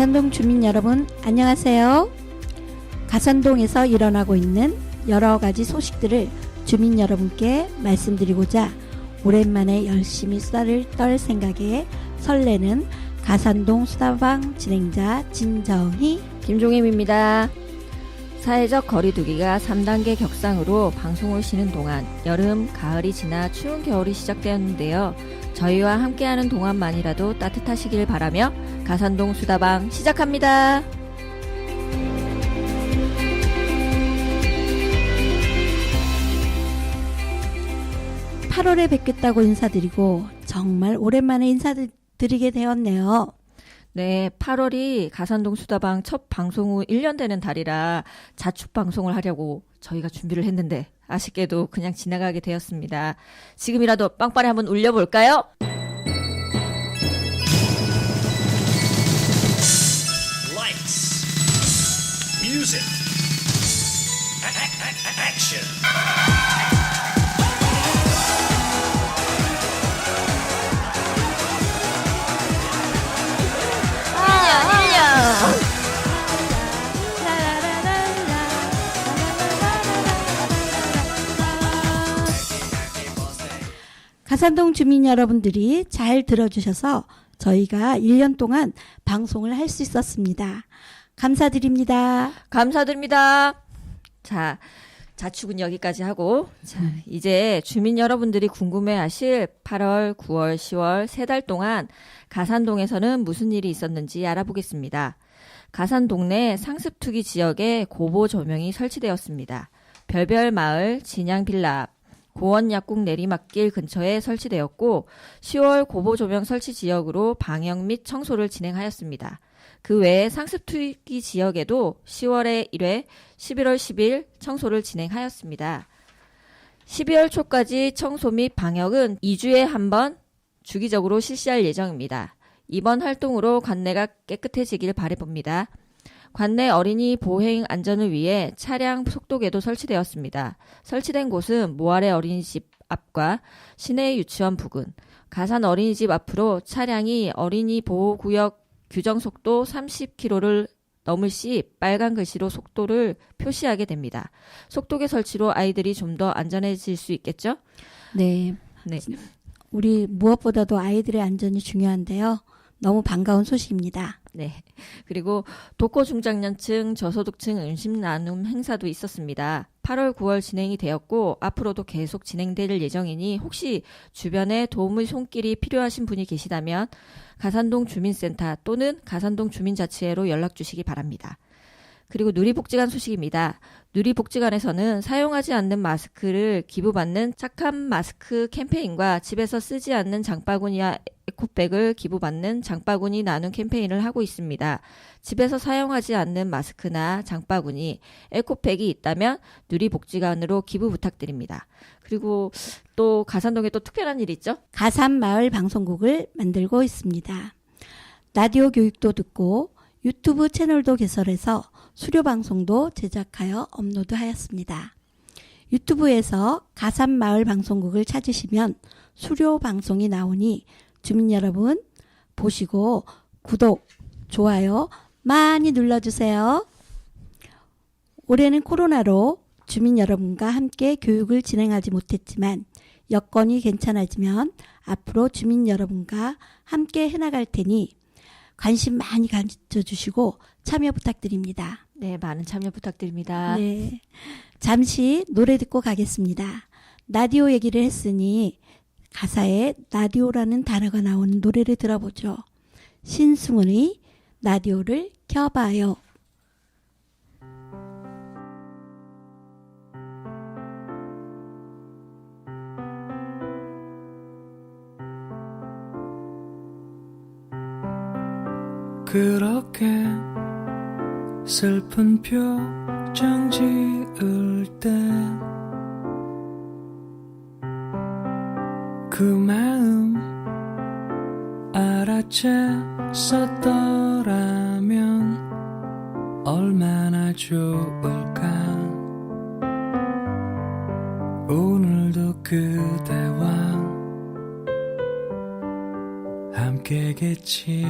가산동 주민 여러분 안녕하세요. 가산동에서 일어나고 있는 여러 가지 소식들을 주민 여러분께 말씀드리고자 오랜만에 열심히 수다를 떨 생각에 설레는 가산동 수다방 진행자 진정희, 김종임입니다. 사회적 거리두기가 3단계 격상으로 방송을 쉬는 동안 여름, 가을이 지나 추운 겨울이 시작되었는데요. 저희와 함께하는 동안만이라도 따뜻하시길 바라며 가산동 수다방 시작합니다. 8월에 뵙겠다고 인사드리고 정말 오랜만에 인사드리게 되었네요. 네, 8월이 가산동 수다방 첫 방송 후 1년 되는 달이라 자축 방송을 하려고 저희가 준비를 했는데 아쉽게도 그냥 지나가게 되었습니다. 지금이라도 빵빠레 한번 울려볼까요? Lights, music, action. 가산동 주민 여러분들이 잘 들어주셔서 저희가 1년 동안 방송을 할 수 있었습니다. 감사드립니다. 감사드립니다. 자, 자축은 여기까지 하고 자, 이제 주민 여러분들이 궁금해하실 8월, 9월, 10월 3달 동안 가산동에서는 무슨 일이 있었는지 알아보겠습니다. 가산동 내 상습투기 지역에 고보 조명이 설치되었습니다. 별별 마을 진양빌라 앞 고원약국 내리막길 근처에 설치되었고 10월 고보 조명 설치 지역으로 방역 및 청소를 진행하였습니다. 그 외에 상습투기 지역에도 10월에 1회, 11월 10일 청소를 진행하였습니다. 12월 초까지 청소 및 방역은 2주에 한 번 주기적으로 실시할 예정입니다. 이번 활동으로 관내가 깨끗해지길 바라봅니다. 관내 어린이 보행 안전을 위해 차량 속도계도 설치되었습니다. 설치된 곳은 모아레 어린이집 앞과 시내 유치원 부근, 가산 어린이집 앞으로 차량이 어린이 보호구역 규정 속도 30km를 넘을 시 빨간 글씨로 속도를 표시하게 됩니다. 속도계 설치로 아이들이 좀 더 안전해질 수 있겠죠? 네. 우리 무엇보다도 아이들의 안전이 중요한데요. 너무 반가운 소식입니다. 네. 그리고 독거 중장년층, 저소득층 음식 나눔 행사도 있었습니다. 8월, 9월 진행이 되었고 앞으로도 계속 진행될 예정이니 혹시 주변에 도움의 손길이 필요하신 분이 계시다면 가산동 주민센터 또는 가산동 주민자치회로 연락 주시기 바랍니다. 그리고 누리복지관 소식입니다. 누리복지관에서는 사용하지 않는 마스크를 기부받는 착한 마스크 캠페인과 집에서 쓰지 않는 장바구니와 에코백을 기부받는 장바구니 나눔 캠페인을 하고 있습니다. 집에서 사용하지 않는 마스크나 장바구니, 에코백이 있다면 누리복지관으로 기부 부탁드립니다. 그리고 또 가산동에 또 특별한 일이 있죠? 가산마을 방송국을 만들고 있습니다. 라디오 교육도 듣고 유튜브 채널도 개설해서 수료 방송도 제작하여 업로드하였습니다. 유튜브에서 가산마을 방송국을 찾으시면 수료 방송이 나오니 주민 여러분 보시고 구독, 좋아요 많이 눌러주세요. 올해는 코로나로 주민 여러분과 함께 교육을 진행하지 못했지만 여건이 괜찮아지면 앞으로 주민 여러분과 함께 해나갈 테니 관심 많이 가져주시고 참여 부탁드립니다. 네, 많은 참여 부탁드립니다. 네, 잠시 노래 듣고 가겠습니다. 라디오 얘기를 했으니 가사에 라디오라는 단어가 나오는 노래를 들어보죠. 신승훈의 라디오를 켜봐요. 그렇게 슬픈 표정 지을 때 그 마음 알아챘었더라면 얼마나 좋을까. 오늘도 그대와 함께겠지.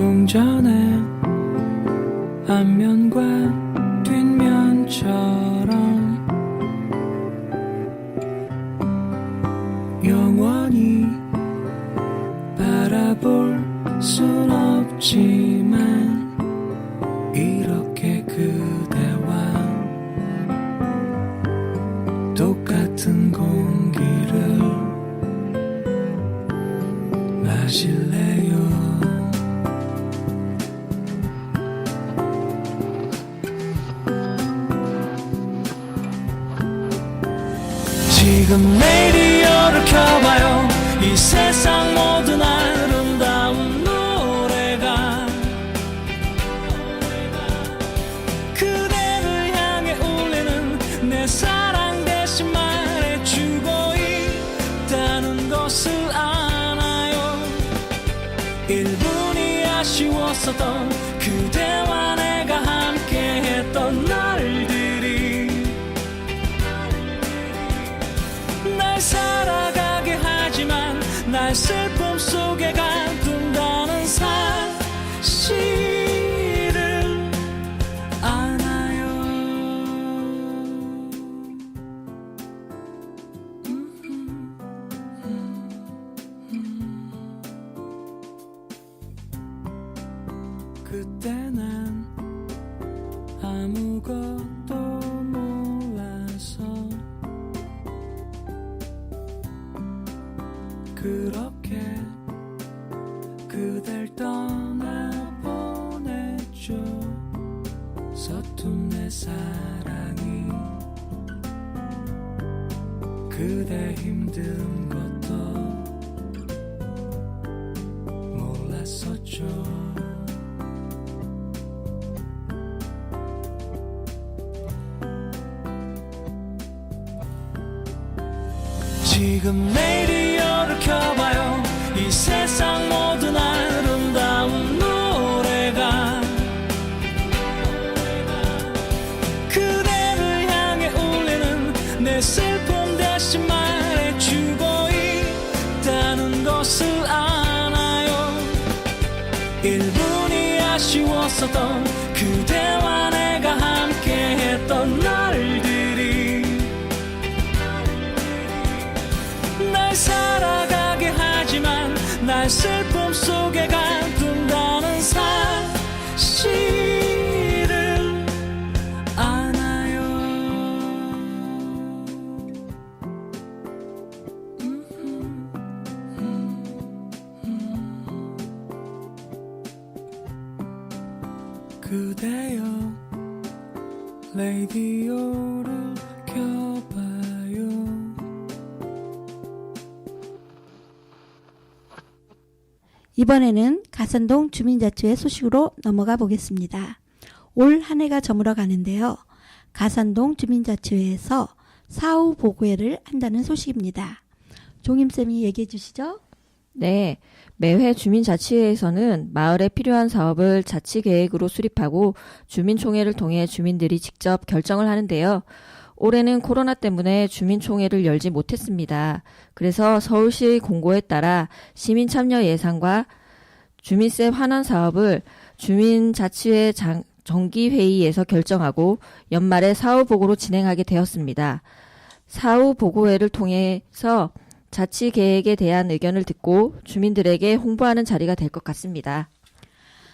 동전의 앞면과 뒷면처럼 영원히 바라볼 순 없지만 이렇게 그대와 똑같은 공기를 마실래요. 지금 레디오를 켜봐요. 이 세상 모든 아름다운 노래가 그대를 향해 울리는 내 사랑 대신 말해주고 있다는 것을 아나요. 1분이 아쉬웠었던 그대와 내가 함께했던 날들이 날 살아가게 하지만 날 슬픔 속에 가둔다는 사실을 아나요. 그때 난 아무것도 몰라서 그렇게 그댈 떠나보냈죠. 서툰 내 사랑이 그대 힘든 것도 몰랐었죠. 지금 레디오를 켜봐요. 이 세상 모든 아름다운 노래가 그대를 향해 울리는 내 슬픔 대신 말해주고 있다는 것을 아나요. 1분이 아쉬웠었던 그대와 내가 함께했던 날들이 날 살아가게 하지만 날 슬픔 속에 가둔다는 사실을 아나요. 그대여 레디오를 켜봐요. 이번에는 가산동 주민자치회 소식으로 넘어가 보겠습니다. 올 한 해가 저물어 가는데요. 가산동 주민자치회에서 사후 보고회를 한다는 소식입니다. 종임쌤이 얘기해 주시죠. 네, 매회 주민자치회에서는 마을에 필요한 사업을 자치계획으로 수립하고 주민총회를 통해 주민들이 직접 결정을 하는데요. 올해는 코로나 때문에 주민총회를 열지 못했습니다. 그래서 서울시 공고에 따라 시민 참여 예산과 주민세 환원 사업을 주민자치회 정기회의에서 결정하고 연말에 사후보고로 진행하게 되었습니다. 사후보고회를 통해서 자치계획에 대한 의견을 듣고 주민들에게 홍보하는 자리가 될 것 같습니다.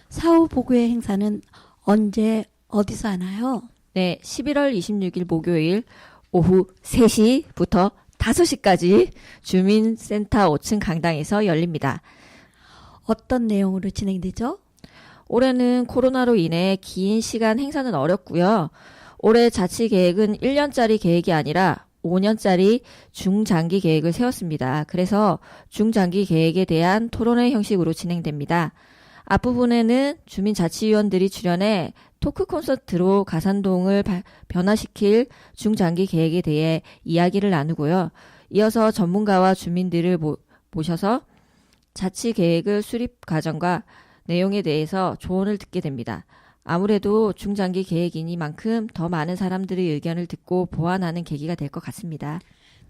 사후보고회 행사는 언제 어디서 하나요? 네, 11월 26일 목요일 오후 3시부터 5시까지 주민센터 5층 강당에서 열립니다. 어떤 내용으로 진행되죠? 올해는 코로나로 인해 긴 시간 행사는 어렵고요. 올해 자치계획은 1년짜리 계획이 아니라 5년짜리 중장기 계획을 세웠습니다. 그래서 중장기 계획에 대한 토론회 형식으로 진행됩니다. 앞부분에는 주민자치위원들이 출연해 토크 콘서트로 가산동을 변화시킬 중장기 계획에 대해 이야기를 나누고요. 이어서 전문가와 주민들을 모셔서 자치계획을 수립 과정과 내용에 대해서 조언을 듣게 됩니다. 아무래도 중장기 계획이니만큼 더 많은 사람들의 의견을 듣고 보완하는 계기가 될 것 같습니다.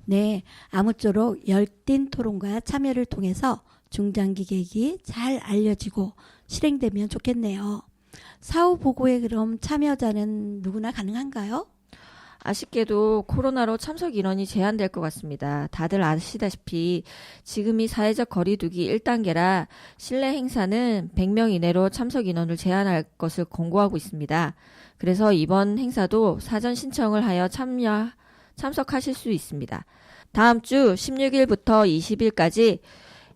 네, 아무쪼록 열띤 토론과 참여를 통해서 중장기 계획이 잘 알려지고 실행되면 좋겠네요. 사후 보고에 그럼 참여자는 누구나 가능한가요? 아쉽게도 코로나로 참석 인원이 제한될 것 같습니다. 다들 아시다시피 지금이 사회적 거리두기 1단계라 실내 행사는 100명 이내로 참석 인원을 제한할 것을 권고하고 있습니다. 그래서 이번 행사도 사전 신청을 하여 참석하실 수 있습니다. 다음 주 16일부터 20일까지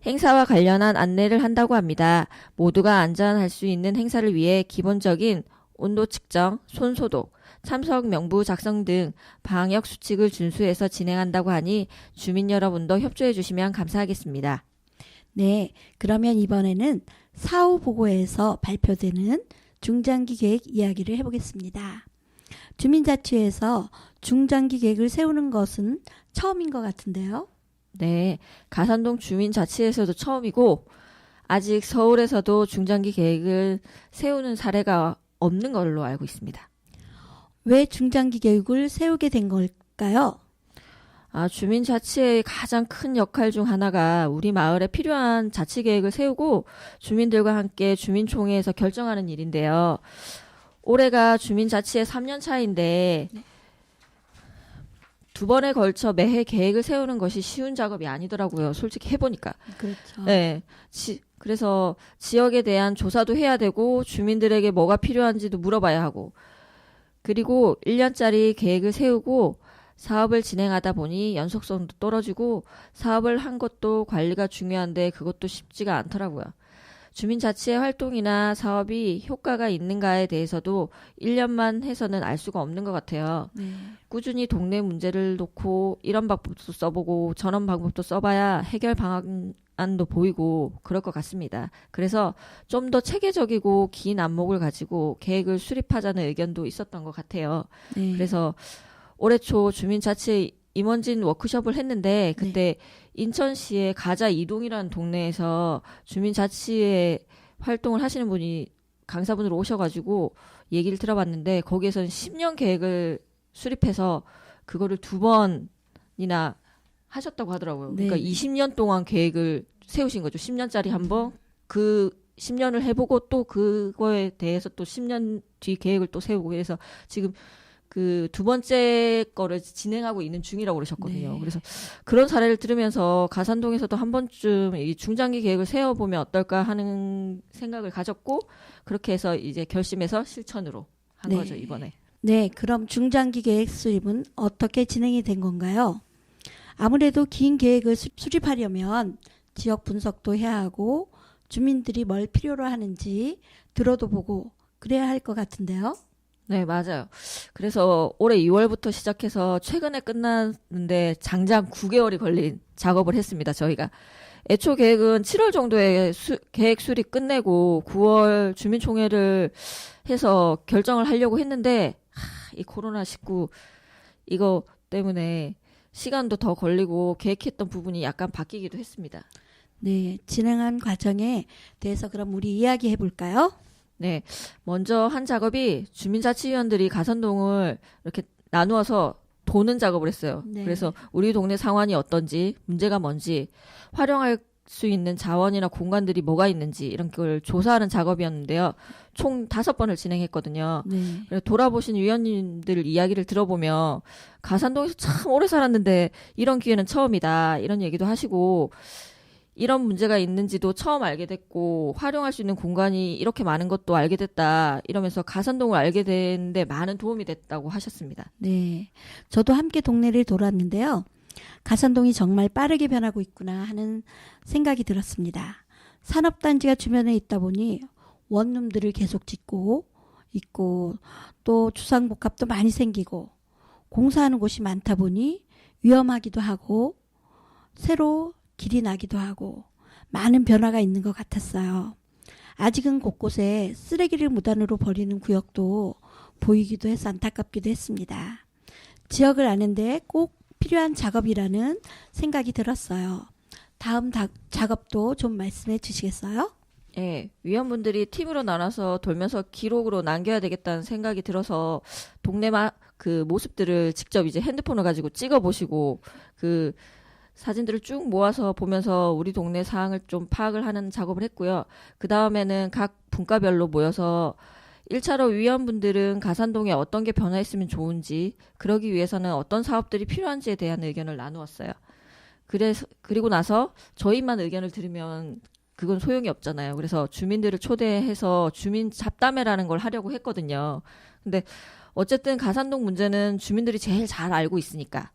행사와 관련한 안내를 한다고 합니다. 모두가 안전할 수 있는 행사를 위해 기본적인 온도 측정, 손 소독, 참석 명부 작성 등 방역 수칙을 준수해서 진행한다고 하니 주민 여러분도 협조해 주시면 감사하겠습니다. 네, 그러면 이번에는 사후 보고에서 발표되는 중장기 계획 이야기를 해보겠습니다. 주민자치회에서 중장기 계획을 세우는 것은 처음인 것 같은데요. 네, 가산동 주민자치에서도 처음이고 아직 서울에서도 중장기 계획을 세우는 사례가 없는 걸로 알고 있습니다. 왜 중장기 계획을 세우게 된 걸까요? 주민자치의 가장 큰 역할 중 하나가 우리 마을에 필요한 자치계획을 세우고 주민들과 함께 주민총회에서 결정하는 일인데요. 올해가 주민자치의 3년 차인데 두 번에 걸쳐 매해 계획을 세우는 것이 쉬운 작업이 아니더라고요. 솔직히 해보니까. 그렇죠. 네. 그래서 지역에 대한 조사도 해야 되고 주민들에게 뭐가 필요한지도 물어봐야 하고 그리고 1년짜리 계획을 세우고 사업을 진행하다 보니 연속성도 떨어지고 사업을 한 것도 관리가 중요한데 그것도 쉽지가 않더라고요. 주민자치의 활동이나 사업이 효과가 있는가에 대해서도 1년만 해서는 알 수가 없는 것 같아요. 네. 꾸준히 동네 문제를 놓고 이런 방법도 써보고 저런 방법도 써봐야 해결 방안도 보이고 그럴 것 같습니다. 그래서 좀 더 체계적이고 긴 안목을 가지고 계획을 수립하자는 의견도 있었던 것 같아요. 네. 그래서 올해 초 주민자치 임원진 워크숍을 했는데 그때 인천시의 가자 이동이라는 동네에서 주민자치회 활동을 하시는 분이 강사분으로 오셔가지고 얘기를 들어봤는데 거기에서는 10년 계획을 수립해서 그거를 2번이나 하셨다고 하더라고요. 네. 그러니까 20년 동안 계획을 세우신 거죠. 10년짜리 한 번, 그 10년을 해보고 또 그거에 대해서 또 10년 뒤 계획을 또 세우고 해서 지금 그 두 번째 거를 진행하고 있는 중이라고 그러셨거든요. 네. 그래서 그런 사례를 들으면서 가산동에서도 한 번쯤 이 중장기 계획을 세워보면 어떨까 하는 생각을 가졌고 그렇게 해서 이제 결심해서 실천으로 한 네. 거죠, 이번에. 네, 그럼 중장기 계획 수립은 어떻게 진행이 된 건가요? 아무래도 긴 계획을 수립하려면 지역 분석도 해야 하고 주민들이 뭘 필요로 하는지 들어도 보고 그래야 할 것 같은데요. 네, 맞아요. 그래서 올해 2월부터 시작해서 최근에 끝났는데 장장 9개월이 걸린 작업을 했습니다, 저희가. 애초 계획은 7월 정도에 계획 수립 끝내고 9월 주민총회를 해서 결정을 하려고 했는데 이 코로나19 이거 때문에 시간도 더 걸리고 계획했던 부분이 약간 바뀌기도 했습니다. 네, 진행한 과정에 대해서 그럼 우리 이야기해 볼까요? 네, 먼저 한 작업이 주민자치위원들이 가산동을 이렇게 나누어서 도는 작업을 했어요. 네. 그래서 우리 동네 상황이 어떤지, 문제가 뭔지, 활용할 수 있는 자원이나 공간들이 뭐가 있는지 이런 걸 조사하는 작업이었는데요. 총 5번을 진행했거든요. 네. 그래서 돌아보신 위원님들 이야기를 들어보면 가산동에서 참 오래 살았는데 이런 기회는 처음이다 이런 얘기도 하시고 이런 문제가 있는지도 처음 알게 됐고 활용할 수 있는 공간이 이렇게 많은 것도 알게 됐다 이러면서 가산동을 알게 되는데 많은 도움이 됐다고 하셨습니다. 네. 저도 함께 동네를 돌았는데요. 가산동이 정말 빠르게 변하고 있구나 하는 생각이 들었습니다. 산업단지가 주변에 있다 보니 원룸들을 계속 짓고 있고 또 주상복합도 많이 생기고 공사하는 곳이 많다 보니 위험하기도 하고 새로 길이 나기도 하고 많은 변화가 있는 것 같았어요. 아직은 곳곳에 쓰레기를 무단으로 버리는 구역도 보이기도 해서 안타깝기도 했습니다. 지역을 아는데 꼭 필요한 작업이라는 생각이 들었어요. 다음 작업도 좀 말씀해 주시겠어요? 예, 위원분들이 팀으로 나눠서 돌면서 기록으로 남겨야 되겠다는 생각이 들어서 동네 그 모습들을 직접 이제 핸드폰을 가지고 찍어 보시고 그 사진들을 쭉 모아서 보면서 우리 동네 상황을 좀 파악을 하는 작업을 했고요. 그 다음에는 각 분과별로 모여서 1차로 위원분들은 가산동에 어떤 게 변화했으면 좋은지, 그러기 위해서는 어떤 사업들이 필요한지에 대한 의견을 나누었어요. 그리고 나서 저희만 의견을 들으면 그건 소용이 없잖아요. 그래서 주민들을 초대해서 주민 잡담회라는 걸 하려고 했거든요. 근데 어쨌든 가산동 문제는 주민들이 제일 잘 알고 있으니까.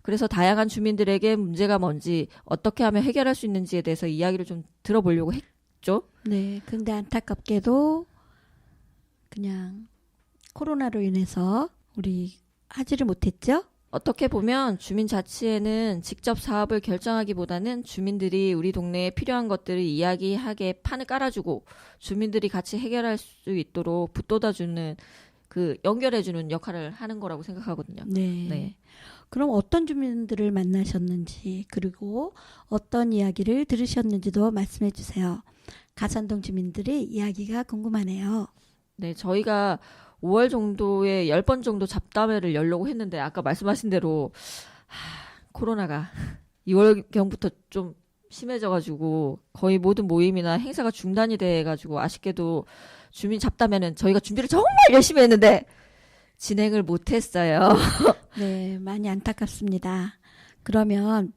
그래서 다양한 주민들에게 문제가 뭔지, 어떻게 하면 해결할 수 있는지에 대해서 이야기를 좀 들어보려고 했죠. 네. 근데 안타깝게도 그냥 코로나로 인해서 우리 하지를 못했죠. 어떻게 보면 주민자치회는 직접 사업을 결정하기보다는 주민들이 우리 동네에 필요한 것들을 이야기하게 판을 깔아주고 주민들이 같이 해결할 수 있도록 붙돋아주는, 그 연결해주는 역할을 하는 거라고 생각하거든요. 네. 네. 그럼 어떤 주민들을 만나셨는지, 그리고 어떤 이야기를 들으셨는지도 말씀해 주세요. 가산동 주민들의 이야기가 궁금하네요. 네, 저희가 5월 정도에 10번 정도 잡담회를 열려고 했는데, 아까 말씀하신 대로 코로나가 2월경부터 좀 심해져가지고 거의 모든 모임이나 행사가 중단이 돼가지고 아쉽게도 주민 잡담회는 저희가 준비를 정말 열심히 했는데 진행을 못했어요. 네, 많이 안타깝습니다. 그러면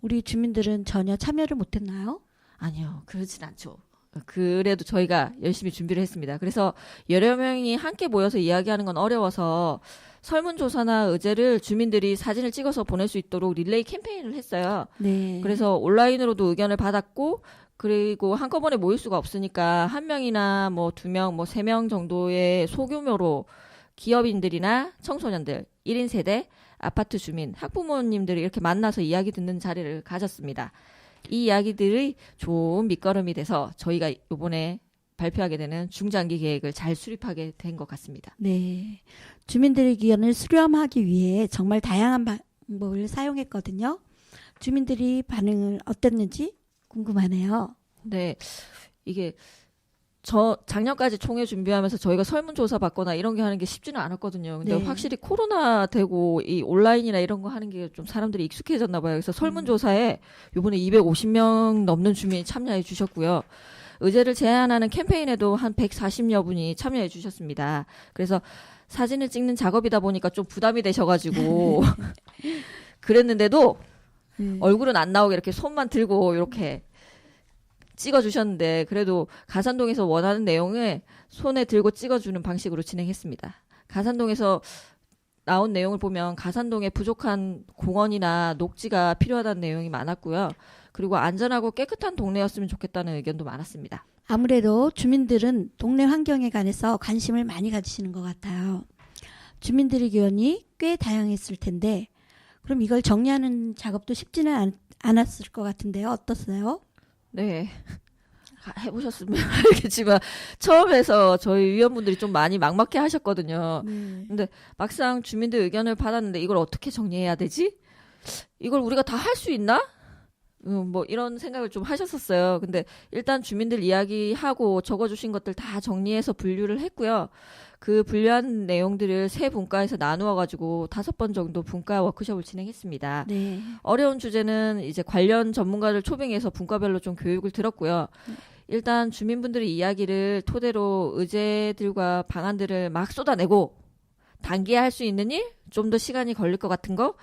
우리 주민들은 전혀 참여를 못했나요? 아니요, 그렇진 않죠. 그래도 저희가 열심히 준비를 했습니다. 그래서 여러 명이 함께 모여서 이야기하는 건 어려워서 설문조사나 의제를 주민들이 사진을 찍어서 보낼 수 있도록 릴레이 캠페인을 했어요. 네. 그래서 온라인으로도 의견을 받았고, 그리고 한꺼번에 모일 수가 없으니까 한 명이나 뭐 2명, 뭐 3명 정도의 소규모로 기업인들이나 청소년들, 1인 세대, 아파트 주민, 학부모님들이 이렇게 만나서 이야기 듣는 자리를 가졌습니다. 이 이야기들이 좋은 밑거름이 돼서 저희가 이번에 발표하게 되는 중장기 계획을 잘 수립하게 된 것 같습니다. 네. 주민들의 의견을 수렴하기 위해 정말 다양한 방법을 사용했거든요. 주민들이 반응을 어땠는지 궁금하네요. 네, 이게 작년까지 총회 준비하면서 저희가 설문조사 받거나 이런 게 하는 게 쉽지는 않았거든요. 근데 네. 확실히 코로나 되고 이 온라인이나 이런 거 하는 게 좀 사람들이 익숙해졌나 봐요. 그래서 설문조사에 이번에 250명 넘는 주민이 참여해 주셨고요. 의제를 제안하는 캠페인에도 한 140여 분이 참여해 주셨습니다. 그래서 사진을 찍는 작업이다 보니까 좀 부담이 되셔가지고 그랬는데도 얼굴은 안 나오게 이렇게 손만 들고 이렇게 찍어주셨는데, 그래도 가산동에서 원하는 내용을 손에 들고 찍어주는 방식으로 진행했습니다. 가산동에서 나온 내용을 보면 가산동에 부족한 공원이나 녹지가 필요하다는 내용이 많았고요. 그리고 안전하고 깨끗한 동네였으면 좋겠다는 의견도 많았습니다. 아무래도 주민들은 동네 환경에 관해서 관심을 많이 가지시는 것 같아요. 주민들의 의견이 꽤 다양했을 텐데, 그럼 이걸 정리하는 작업도 쉽지는 않았을 것 같은데요. 어떠세요? 네. 해보셨으면 알겠지만 처음에서 저희 위원분들이 좀 많이 막막해 하셨거든요. 근데 막상 주민들 의견을 받았는데 이걸 어떻게 정리해야 되지? 이걸 우리가 다 할 수 있나? 뭐 이런 생각을 좀 하셨었어요. 근데 일단 주민들 이야기하고 적어주신 것들 다 정리해서 분류를 했고요. 그 분류한 내용들을 세 분과에서 나누어 가지고 5번 정도 분과 워크숍을 진행했습니다. 네. 어려운 주제는 이제 관련 전문가를 초빙해서 분과별로 좀 교육을 들었고요. 일단 주민분들의 이야기를 토대로 의제들과 방안들을 막 쏟아내고 단기에 할 수 있는 일, 좀 더 시간이 걸릴 것 같은 거,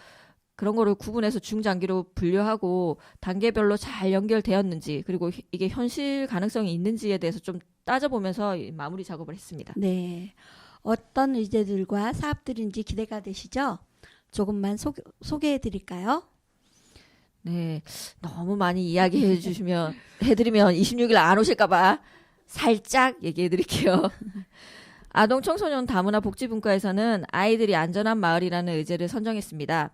그런 거를 구분해서 중장기로 분류하고 단계별로 잘 연결되었는지, 그리고 이게 현실 가능성이 있는지에 대해서 좀 따져보면서 마무리 작업을 했습니다. 네. 어떤 의제들과 사업들인지 기대가 되시죠? 조금만 소개해 드릴까요? 네, 너무 많이 이야기해 주시면 해드리면 26일 안 오실까봐 살짝 얘기해 드릴게요. 아동 청소년 다문화 복지분과에서는 아이들이 안전한 마을이라는 의제를 선정했습니다.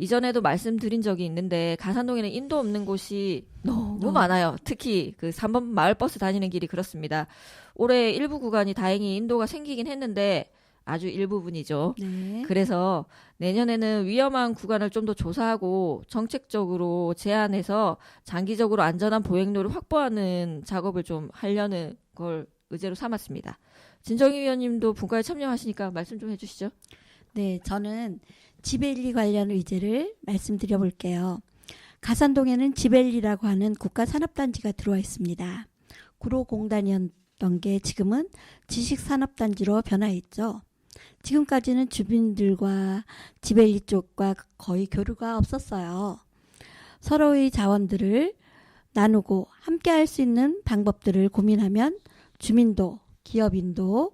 이전에도 말씀드린 적이 있는데 가산동에는 인도 없는 곳이 너무 많아요. 특히 그 3번 마을버스 다니는 길이 그렇습니다. 올해 일부 구간이 다행히 인도가 생기긴 했는데 아주 일부분이죠. 네. 그래서 내년에는 위험한 구간을 좀 더 조사하고 정책적으로 제안해서 장기적으로 안전한 보행로를 확보하는 작업을 좀 하려는 걸 의제로 삼았습니다. 진정희 위원님도 분과에 참여하시니까 말씀 좀 해주시죠. 네, 저는 지배인리 관련 의제를 말씀드려 볼게요. 가산동에는 지벨리라고 하는 국가산업단지가 들어와 있습니다. 구로공단이었던 게 지금은 지식산업단지로 변화했죠. 지금까지는 주민들과 지벨리 쪽과 거의 교류가 없었어요. 서로의 자원들을 나누고 함께 할 수 있는 방법들을 고민하면 주민도, 기업인도,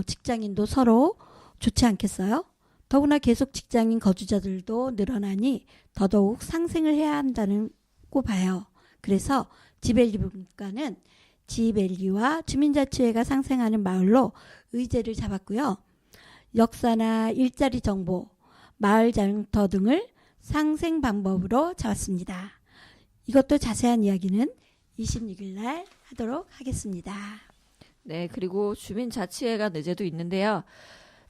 직장인도 서로 좋지 않겠어요? 더구나 계속 직장인 거주자들도 늘어나니 더더욱 상생을 해야 한다고 봐요. 그래서 지벨리 분과는 지벨리와 주민자치회가 상생하는 마을로 의제를 잡았고요. 역사나 일자리 정보, 마을 장터 등을 상생 방법으로 잡았습니다. 이것도 자세한 이야기는 26일 날 하도록 하겠습니다. 네, 그리고 주민자치회관 의제도 있는데요.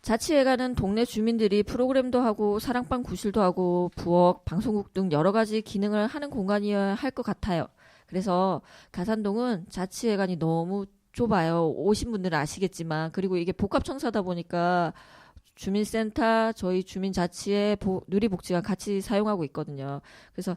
자치회관은 동네 주민들이 프로그램도 하고 사랑방 구실도 하고 부엌, 방송국 등 여러 가지 기능을 하는 공간이어야 할 것 같아요. 그래서 가산동은 자치회관이 너무 좁아요. 오신 분들은 아시겠지만, 그리고 이게 복합청사다 보니까 주민센터, 저희 주민자치회, 누리복지관 같이 사용하고 있거든요. 그래서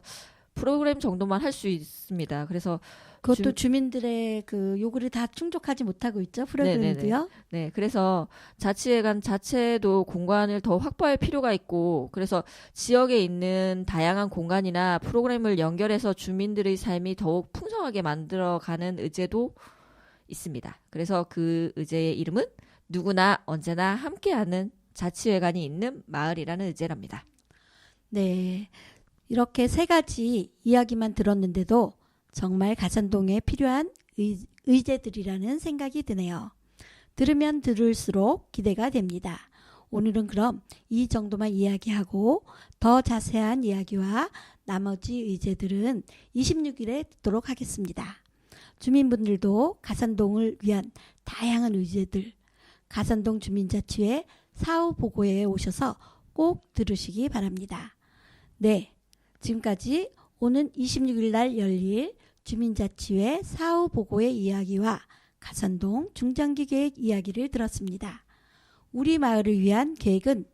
프로그램 정도만 할 수 있습니다. 그래서 그것도 주민들의 그 요구를 다 충족하지 못하고 있죠. 프로그램도요. 네, 그래서 자치회관 자체도 공간을 더 확보할 필요가 있고, 그래서 지역에 있는 다양한 공간이나 프로그램을 연결해서 주민들의 삶이 더욱 풍성하게 만들어가는 의제도 있습니다. 그래서 그 의제의 이름은 누구나 언제나 함께하는 자치회관이 있는 마을이라는 의제랍니다. 네. 이렇게 세 가지 이야기만 들었는데도 정말 가산동에 필요한 의제들이라는 생각이 드네요. 들으면 들을수록 기대가 됩니다. 오늘은 그럼 이 정도만 이야기하고 더 자세한 이야기와 나머지 의제들은 26일에 듣도록 하겠습니다. 주민분들도 가산동을 위한 다양한 의제들, 가산동 주민자치회 사후보고회에 오셔서 꼭 들으시기 바랍니다. 네, 지금까지 오는 26일 날 열릴 주민자치회 사후보고회 이야기와 가산동 중장기 계획 이야기를 들었습니다. 우리 마을을 위한 계획은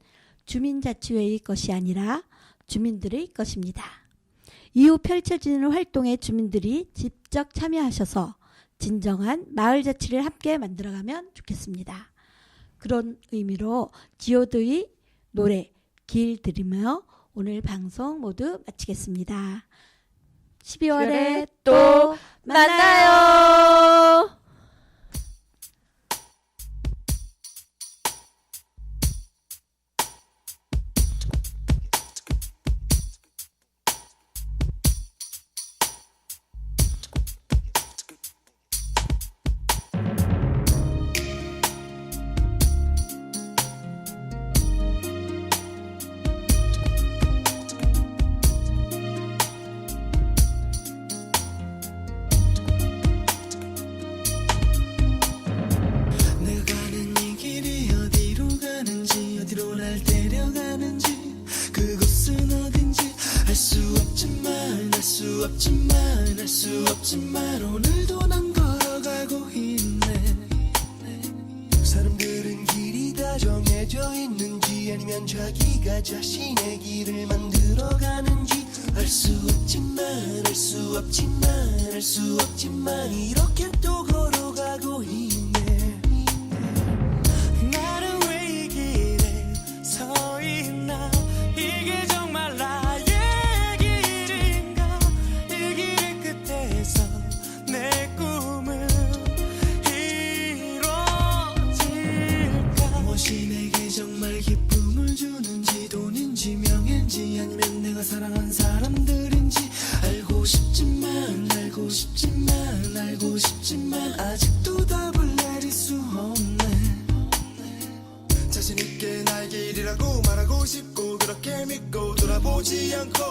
주민자치회의 것이 아니라 주민들의 것입니다. 이후 펼쳐지는 활동에 주민들이 직접 참여하셔서 진정한 마을 자치를 함께 만들어가면 좋겠습니다. 그런 의미로 지오드의 노래 길 들으며 오늘 방송 모두 마치겠습니다. 12월에 또 만나요. 내가 가는 이 길이 어디로 가는지 어디로 날 데려가는지 그곳은 어딘지 알 수 없지만 알 수 없지만 알 수 없지만 오늘도 난 걸어가고 있네. 사람들은 길이 다 정해져 있는지 아니면 자기가 자신의 길을 만들어가는지 알 수 없지만 알 수 없지만 알 수 없지만 이렇게 또 걸어가고 있네. 나는 왜 이 길에 서 있나 이게 정말 나의 길인가 이 길의 끝에서 내 꿈은 이루어질까 무엇이 내게 정말 기쁨을 주는지 돈인지 명예인지 아니면 내가 사랑한 사람들인지 알고 싶지만 알고 싶지만 알고 싶지만 아직도 답을 내릴 수 없네. 자신있게 나의 길이라고 말하고 싶고 그렇게 믿고 돌아보지 않고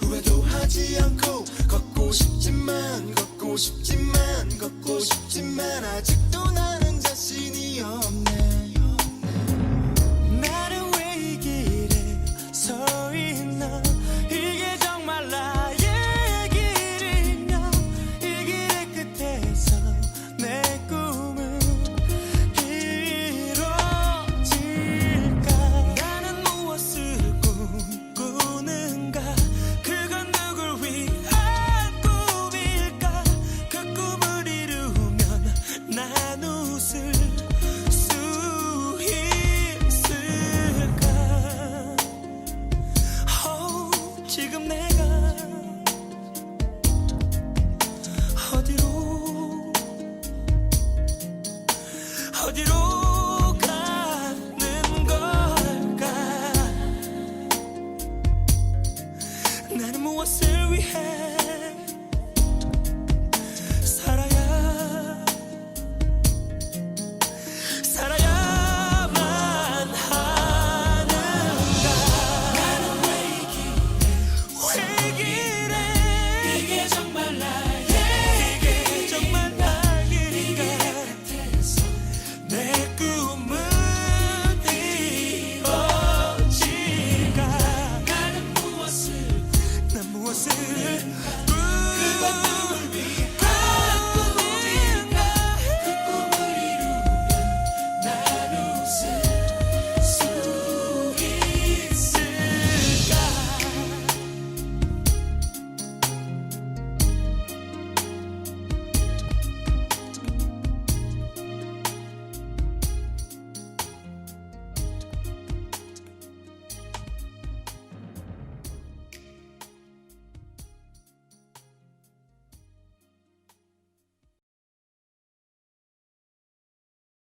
후회도 하지 않고 걷고 싶지만 걷고 싶지만 걷고 싶지만 아직도 나는 자신이 없네. 나는 왜 이 길에 서 있나 이게 정말 나의 길인가 이 길의 끝에서 내 꿈은 이루어질까 나는 무엇을 꿈꾸는가 그건 누굴 무엇을 위해